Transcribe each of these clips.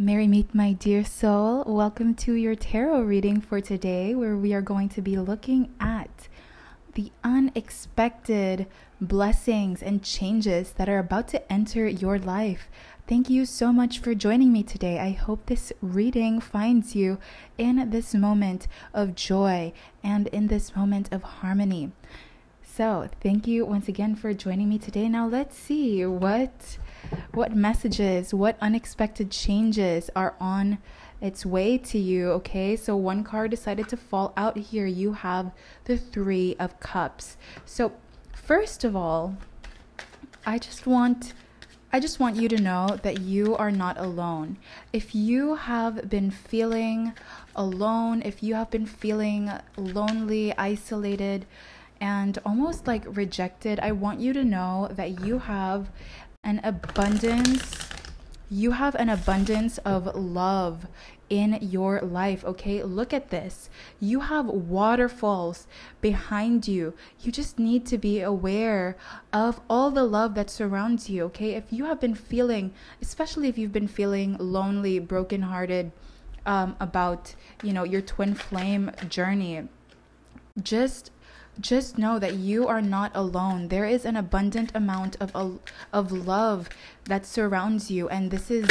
Merry meet, my dear soul. Welcome to your tarot reading for today, where we are going to be looking at the unexpected blessings and changes that are about to enter your life. Thank you so much for joining me today. I hope this reading finds you in this moment of joy and in this moment of harmony. So thank you once again for joining me today. Now let's see what messages, what unexpected changes are on its way to you. Okay, so one card decided to fall out here. You have the Three of Cups. So first of all, I just want you to know that you are not alone. If you have been feeling alone, if you have been feeling lonely, isolated, and almost like rejected, I want you to know that you have an abundance of love in your life. Okay, look at this. You have waterfalls behind you. You just need to be aware of all the love that surrounds you. Okay, if you have been feeling, especially if you've been feeling lonely, brokenhearted, about your twin flame journey, just know that you are not alone. There is an abundant amount of love that surrounds you, and this is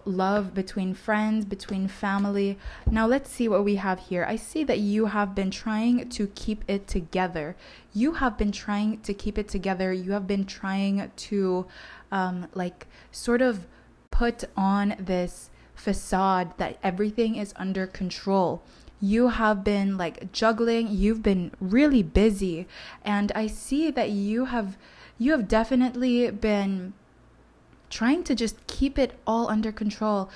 love between friends, between family. Now let's see what we have here. I see that you have been trying to keep it together. You have been trying to keep it together. You have been trying to sort of put on this facade that everything is under control. You have been juggling. You've been really busy, and I see that you have definitely been trying to just keep it all under control.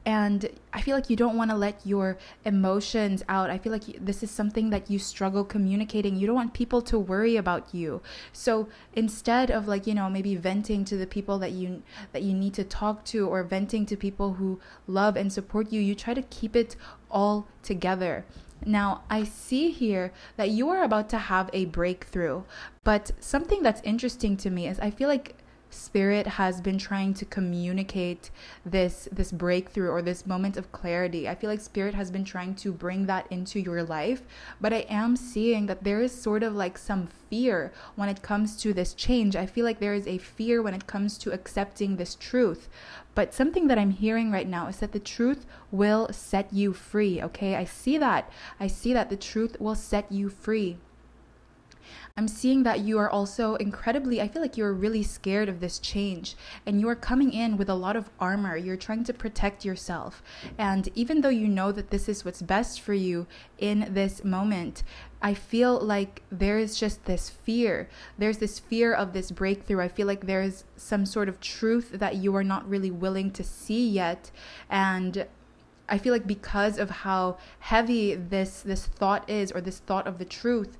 And I feel like you don't want to let your emotions out. I feel like this is something that you struggle communicating. You don't want people to worry about you. So instead of maybe venting to the people that you need to talk to, or venting to people who love and support you, you try to keep it all together. Now, I see here that you are about to have a breakthrough. But something that's interesting to me is I feel like Spirit has been trying to communicate this breakthrough or this moment of clarity. I feel like Spirit has been trying to bring that into your life, but I am seeing that there is sort of some fear when it comes to this change. I feel like there is a fear when it comes to accepting this truth. But something that I'm hearing right now is that the truth will set you free. Okay, I see that the truth will set you free. I'm seeing that you are also I feel like you're really scared of this change, and you are coming in with a lot of armor. You're trying to protect yourself. And even though you know that this is what's best for you in this moment, I feel like there is just this fear. There's this fear of this breakthrough. I feel like there's some sort of truth that you are not really willing to see yet. And I feel like because of how heavy this thought is, or this thought of the truth,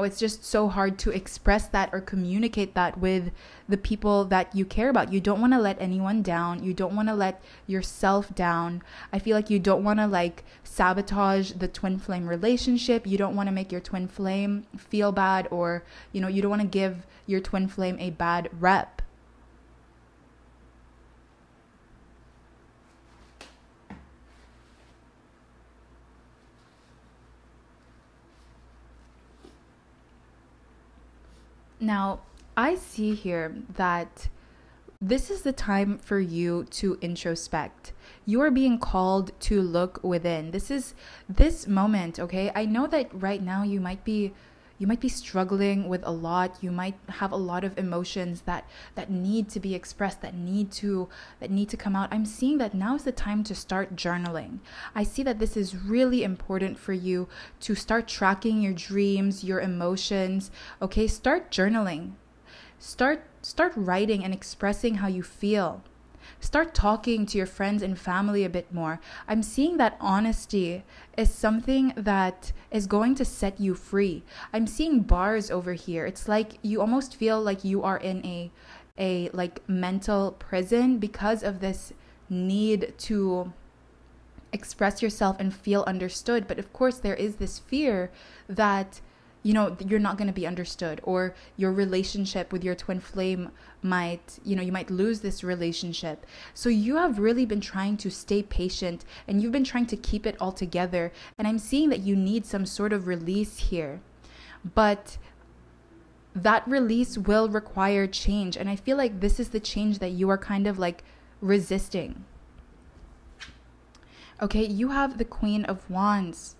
it's just so hard to express that or communicate that with the people that you care about. You don't want to let anyone down. You don't want to let yourself down. I feel like you don't want to sabotage the twin flame relationship. You don't want to make your twin flame feel bad, or, you don't want to give your twin flame a bad rep. Now, I see here that this is the time for you to introspect. You are being called to look within. This moment, okay? I know that right now you might be struggling with a lot. You might have a lot of emotions that need to be expressed, that need to come out. I'm seeing that now is the time to start journaling. I see that this is really important for you to start tracking your dreams, your emotions. Okay, start journaling. Start writing and expressing how you feel. Start talking to your friends and family a bit more. I'm seeing that honesty is something that is going to set you free. I'm seeing bars over here. It's like you almost feel like you are in a mental prison because of this need to express yourself and feel understood. But of course, there is this fear that you're not going to be understood, or your relationship with your twin flame might, you might lose this relationship. So you have really been trying to stay patient, and you've been trying to keep it all together. And I'm seeing that you need some sort of release here. But that release will require change. And I feel like this is the change that you are kind of like resisting. Okay, you have the Queen of Wands.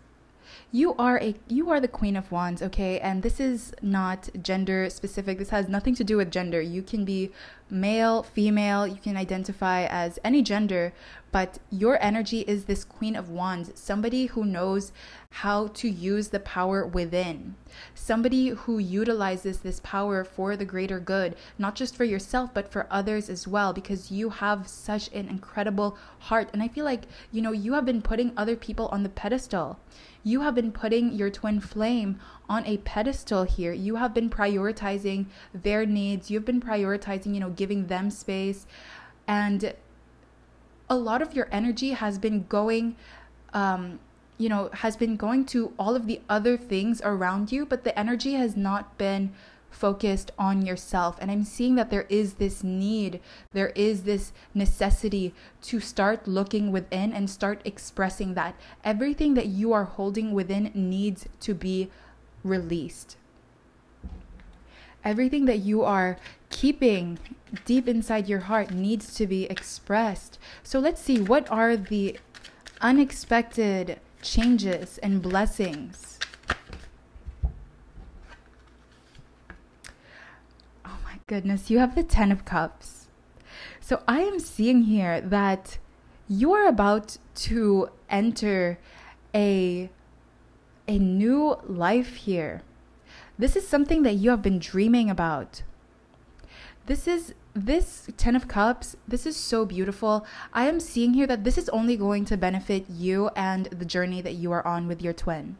You are the Queen of Wands, okay? And this is not gender specific. This has nothing to do with gender. You can be male, female, you can identify as any gender, but your energy is this Queen of Wands, somebody who knows how to use the power within, somebody who utilizes this power for the greater good, not just for yourself, but for others as well, because you have such an incredible heart. And I feel like, you have been putting other people on the pedestal. You have been putting your twin flame on a pedestal here. You have been prioritizing their needs. You've been prioritizing, giving them space. And a lot of your energy has been going, to all of the other things around you, but the energy has not been focused on yourself. And I'm seeing that there is this need, there is this necessity to start looking within and start expressing that everything that you are holding within needs to be released. Everything that you are keeping deep inside your heart needs to be expressed. So let's see, what are the unexpected changes and blessings? Goodness, you have the 10 of Cups. So I am seeing here that you are about to enter a new life here. This is something that you have been dreaming about. This 10 of Cups, this is so beautiful. I am seeing here that this is only going to benefit you and the journey that you are on with your twin.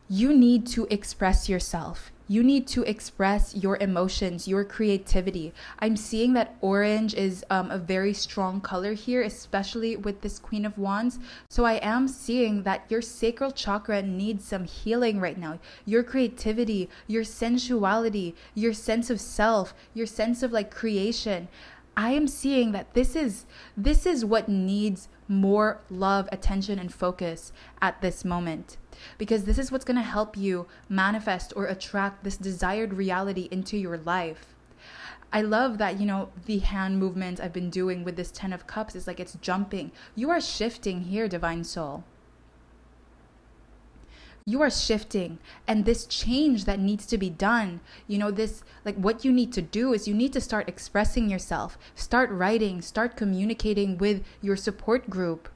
You need to express yourself. You need to express your emotions, your creativity. I'm seeing that orange is a very strong color here, especially with this Queen of Wands. So I am seeing that your sacral chakra needs some healing right now. Your creativity, your sensuality, your sense of self, your sense of like creation. I am seeing that this is what needs more love, attention, and focus at this moment. Because this is what's going to help you manifest or attract this desired reality into your life. I love that, the hand movement I've been doing with this 10 of Cups is like it's jumping. You are shifting here, Divine Soul. You are shifting, and this change that needs to be done, what you need to do is you need to start expressing yourself, start writing, start communicating with your support group,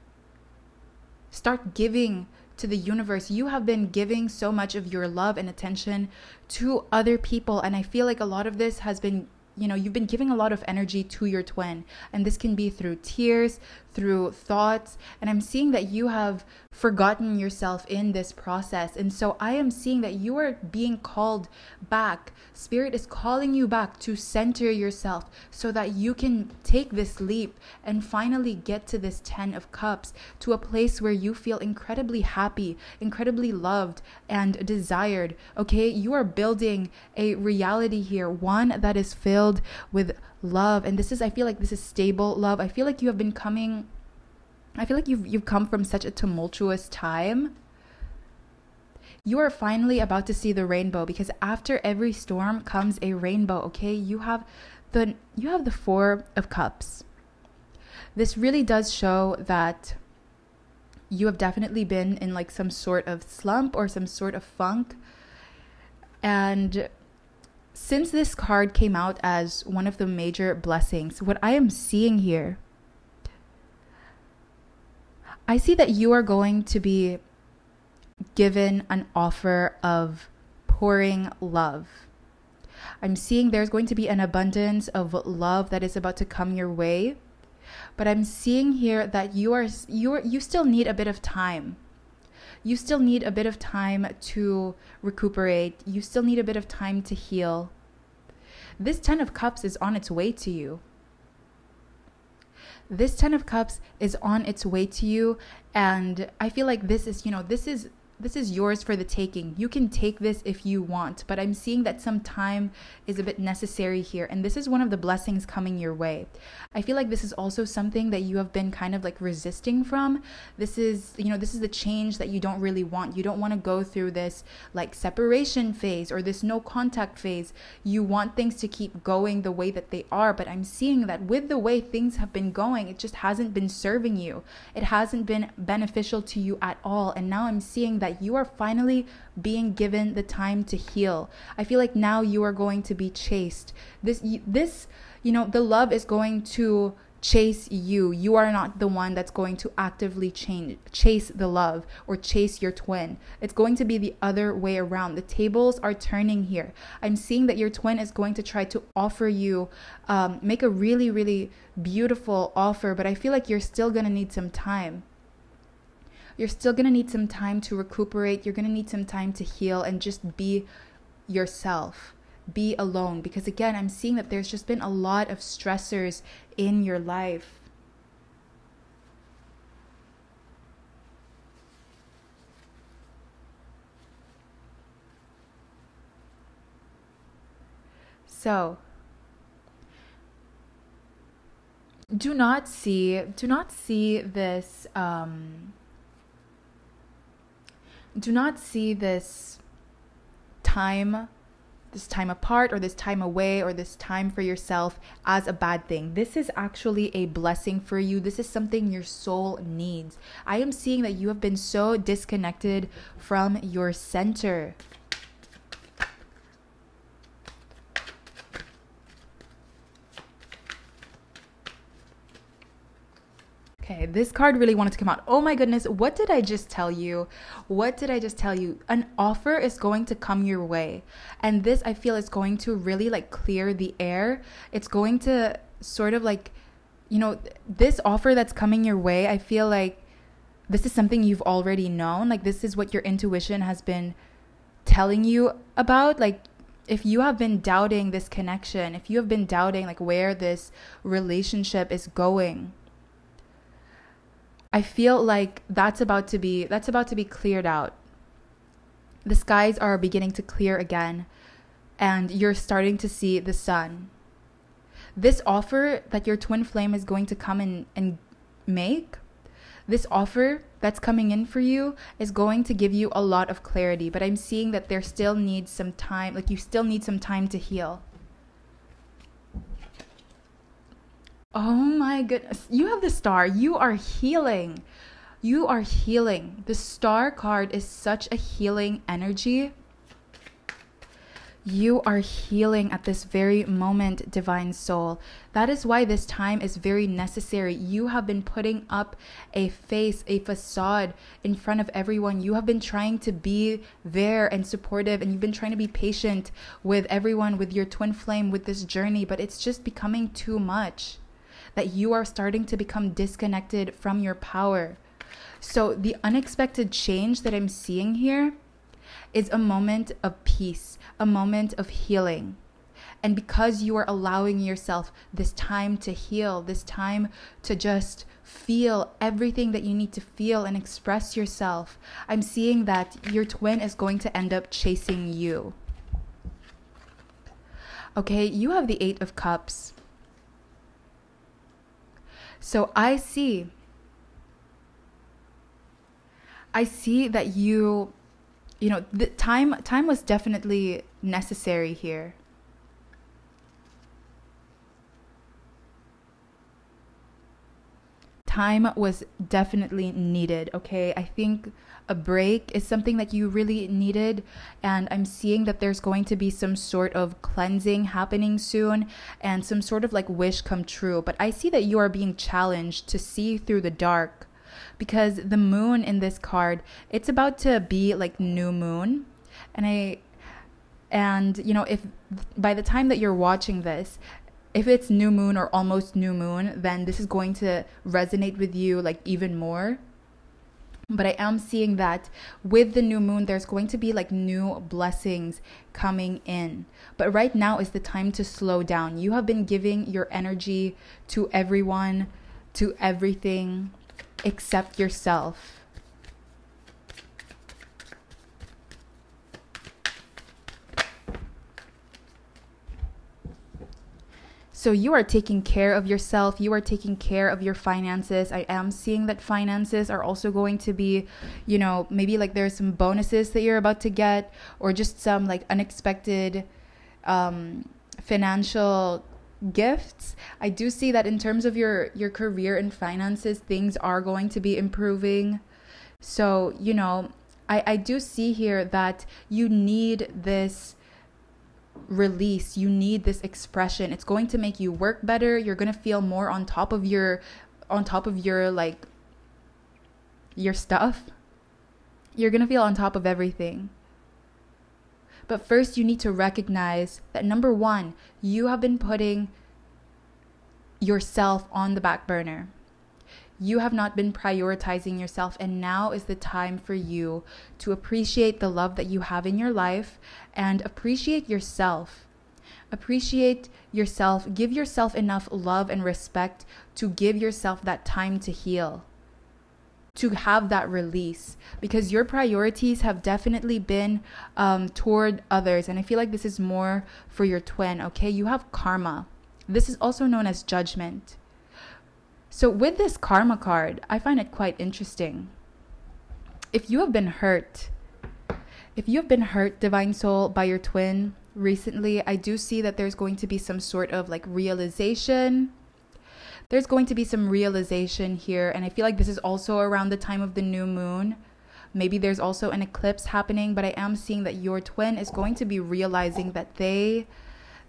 start giving to the universe. You have been giving so much of your love and attention to other people, and I feel like a lot of this has been, you've been giving a lot of energy to your twin, and this can be through tears, through thoughts, and I'm seeing that you have forgotten yourself in this process. And so I am seeing that you are being called back. Spirit is calling you back to center yourself so that you can take this leap and finally get to this 10 of Cups, to a place where you feel incredibly happy, incredibly loved and desired. Okay, you are building a reality here, one that is filled with love. And I feel like this is stable love. I feel like you have been coming, I feel like you've come from such a tumultuous time. You are finally about to see the rainbow, because after every storm comes a rainbow. Okay, you have the 4 of Cups. This really does show that you have definitely been in like some sort of slump or some sort of funk. And since this card came out as one of the major blessings, what I am seeing here, I see that you are going to be given an offer of pouring love. I'm seeing there's going to be an abundance of love that is about to come your way. But I'm seeing here that you still need a bit of time. You still need a bit of time to recuperate. You still need a bit of time to heal. This 10 of Cups is on its way to you. This 10 of Cups is on its way to you. And I feel like this is yours for the taking. You can take this if you want, but I'm seeing that some time is a bit necessary here. And this is one of the blessings coming your way. I feel like this is also something that you have been kind of like resisting from. This is, this is the change that you don't really want. You don't want to go through this like separation phase or this no contact phase. You want things to keep going the way that they are. But I'm seeing that with the way things have been going, it just hasn't been serving you. It hasn't been beneficial to you at all. And now I'm seeing that you are finally being given the time to heal. I feel like now you are going to be chased. The love is going to chase you. You are not the one that's going to actively chase the love or chase your twin. It's going to be the other way around. The tables are turning here. I'm seeing that your twin is going to try to offer you, make a really, really beautiful offer, but I feel like you're still going to need some time. You're still going to need some time to recuperate. You're going to need some time to heal and just be yourself. Be alone. Because again, I'm seeing that there's just been a lot of stressors in your life. So, do not see this do not see this time apart or this time away or this time for yourself as a bad thing. This is actually a blessing for you. This is something your soul needs. I am seeing that you have been so disconnected from your center. Okay, this card really wanted to come out. Oh my goodness, what did I just tell you? An offer is going to come your way. And this, I feel, is going to really like clear the air. It's going to sort of like, this offer that's coming your way, I feel like this is something you've already known. Like, this is what your intuition has been telling you about. Like, if you have been doubting this connection, if you have been doubting like where this relationship is going, I feel like that's about to be cleared out. The skies are beginning to clear again, and you're starting to see the sun. This offer that your twin flame is going to come in and make, this offer that's coming in for you is going to give you a lot of clarity. But I'm seeing that there still needs some time, like you still need some time to heal. Oh my goodness. You have the star. You are healing. You are healing. The star card is such a healing energy. You are healing at this very moment, divine soul. That is why this time is very necessary. You have been putting up a face, a facade in front of everyone. You have been trying to be there and supportive, and you've been trying to be patient with everyone, with your twin flame, with this journey, but it's just becoming too much. That you are starting to become disconnected from your power. So the unexpected change that I'm seeing here is a moment of peace, a moment of healing. And because you are allowing yourself this time to heal, this time to just feel everything that you need to feel and express yourself, I'm seeing that your twin is going to end up chasing you. Okay, you have the 8 of Cups. So I see that the time was definitely necessary here. Time was definitely needed, okay? I think a break is something that you really needed, and I'm seeing that there's going to be some sort of cleansing happening soon and some sort of like wish come true. But I see that you are being challenged to see through the dark, because the moon in this card, it's about to be like new moon, and if by the time that you're watching this, if it's new moon or almost new moon, then this is going to resonate with you like even more. But I am seeing that with the new moon, there's going to be like new blessings coming in. But right now is the time to slow down. You have been giving your energy to everyone, to everything except yourself. So you are taking care of yourself. You are taking care of your finances. I am seeing that finances are also going to be, maybe like there's some bonuses that you're about to get, or just some like unexpected financial gifts. I do see that in terms of your career and finances, things are going to be improving. So, I do see here that you need this release, you need this expression. It's going to make you work better. You're going to feel more on top of your like your stuff. You're going to feel on top of everything. But first you need to recognize that, number one, you have been putting yourself on the back burner. You have not been prioritizing yourself, and now is the time for you to appreciate the love that you have in your life and appreciate yourself. Appreciate yourself. Give yourself enough love and respect to give yourself that time to heal, to have that release, because your priorities have definitely been toward others. And I feel like this is more for your twin, okay? You have karma. This is also known as judgment. So with this karma card, I find it quite interesting. If you have been hurt, divine soul, by your twin recently, I do see that there's going to be some sort of like realization. There's going to be some realization here. And I feel like this is also around the time of the new moon. Maybe there's also an eclipse happening, but I am seeing that your twin is going to be realizing that they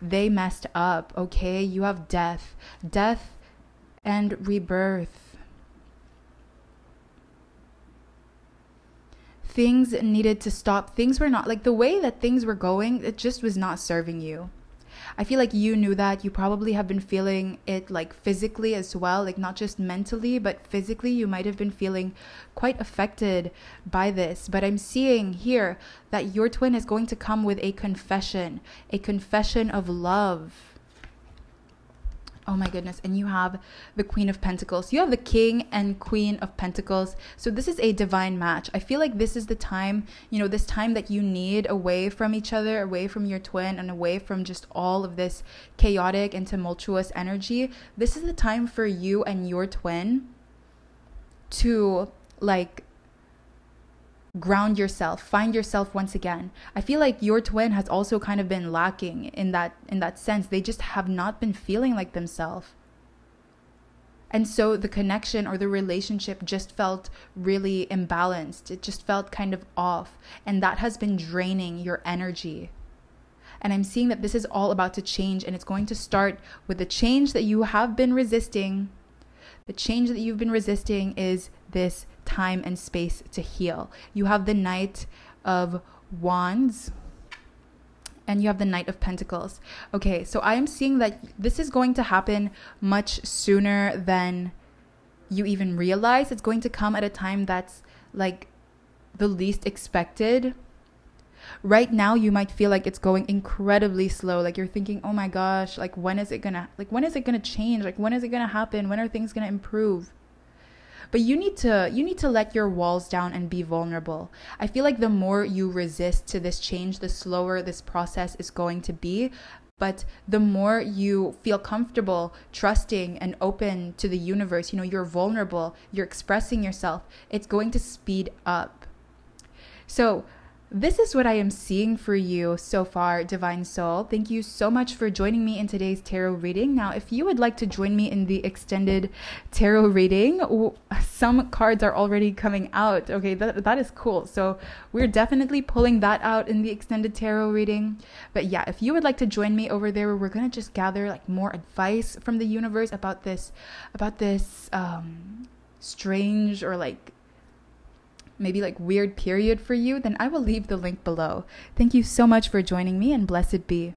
messed up, okay? You have death and rebirth. Things needed to stop. Things were not like the way that things were going. It just was not serving you. I feel like you knew that. You probably have been feeling it like physically as well, like not just mentally, but physically you might have been feeling quite affected by this. But I'm seeing here that your twin is going to come with a confession of love. Oh my goodness. And you have the Queen of Pentacles. You have the King and Queen of Pentacles. So this is a divine match. I feel like this is the time, this time that you need away from each other, away from your twin, and away from just all of this chaotic and tumultuous energy. This is the time for you and your twin to like ground yourself, find yourself once again. I feel like your twin has also kind of been lacking in that sense. They just have not been feeling like themselves. And so the connection or the relationship just felt really imbalanced. It just felt kind of off. And that has been draining your energy. And I'm seeing that this is all about to change. And it's going to start with the change that you have been resisting. The change that you've been resisting is this time and space to heal. You have the Knight of Wands and you have the Knight of Pentacles. Okay, so I am seeing that this is going to happen much sooner than you even realize. It's going to come at a time that's like the least expected. Right now, you might feel like it's going incredibly slow. Like you're thinking, oh my gosh, like when is it gonna change? Like when is it gonna happen? When are things gonna improve? But you need to let your walls down and be vulnerable. I feel like the more you resist to this change, the slower this process is going to be. But the more you feel comfortable, trusting, and open to the universe, you're vulnerable, you're expressing yourself, it's going to speed up. So this is what I am seeing for you so far, Divine Soul. Thank you so much for joining me in today's tarot reading. Now, if you would like to join me in the extended tarot reading, some cards are already coming out. Okay, that is cool. So we're definitely pulling that out in the extended tarot reading. But yeah, if you would like to join me over there, we're going to just gather like more advice from the universe about this strange or like maybe like weird period for you, then I will leave the link below. Thank you so much for joining me, and blessed be.